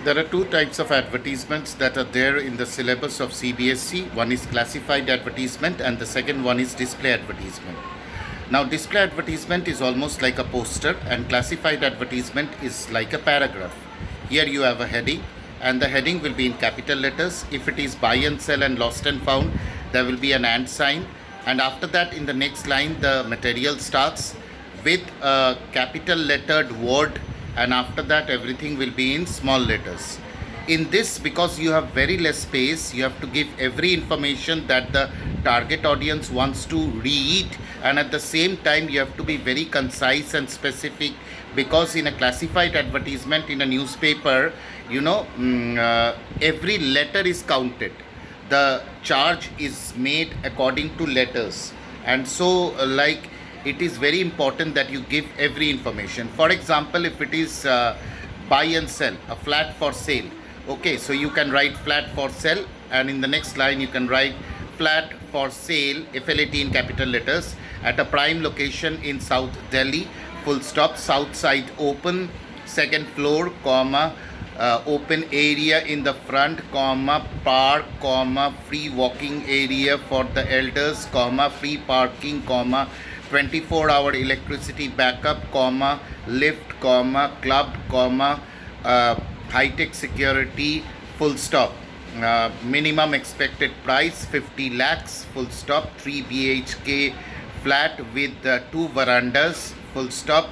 There are two types of advertisements that are there in the syllabus of CBSE. One is classified advertisement and the second one is display advertisement. Now, display advertisement is almost like a poster and classified advertisement is like a paragraph. Here you have a heading and the heading will be in capital letters. If it is buy and sell and lost and found, there will be an and sign, and after that in the next line the material starts with a capital lettered word, and after that everything will be in small letters. In this, because you have very less space, you have to give every information that the target audience wants to read, and at the same time you have to be very concise and specific, because in a classified advertisement in a newspaper, every letter is counted. The charge is made according to letters, and so it is very important that you give every information. For example, if it is buy and sell, a flat for sale, okay, so you can write flat for sale, and in the next line you can write flat for sale, FLAT in capital letters, at a prime location in South Delhi, full stop, south side open, second floor, comma, open area in the front, comma, park, comma, free walking area for the elders, comma, free parking, comma, 24-hour electricity backup, comma, lift, comma, club, comma, high-tech security, full stop. Minimum expected price 50 lakhs, full stop, 3 BHK flat with 2 verandas, full stop.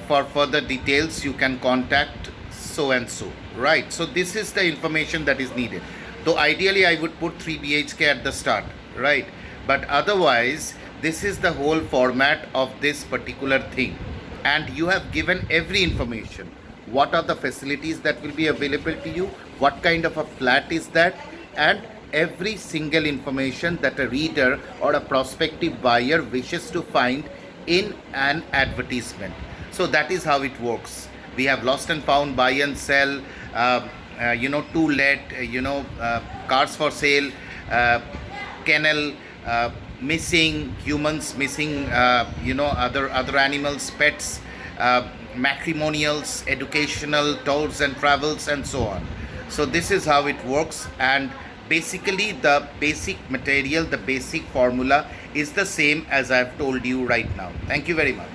For further details you can contact so and so, right? So this is the information that is needed, though ideally I would put 3 BHK at the start, right? But otherwise this is the whole format of this particular thing, and you have given every information. What are the facilities that will be available to you, what kind of a flat is that, and every single information that a reader or a prospective buyer wishes to find in an advertisement. So that is how it works. We have lost and found, buy and sell, to let, cars for sale, kennel, missing humans, missing other animals, pets, matrimonials, educational, tours and travels, and so on. So this is how it works, and basically the basic material, the basic formula is the same as I have told you right now. Thank you very much.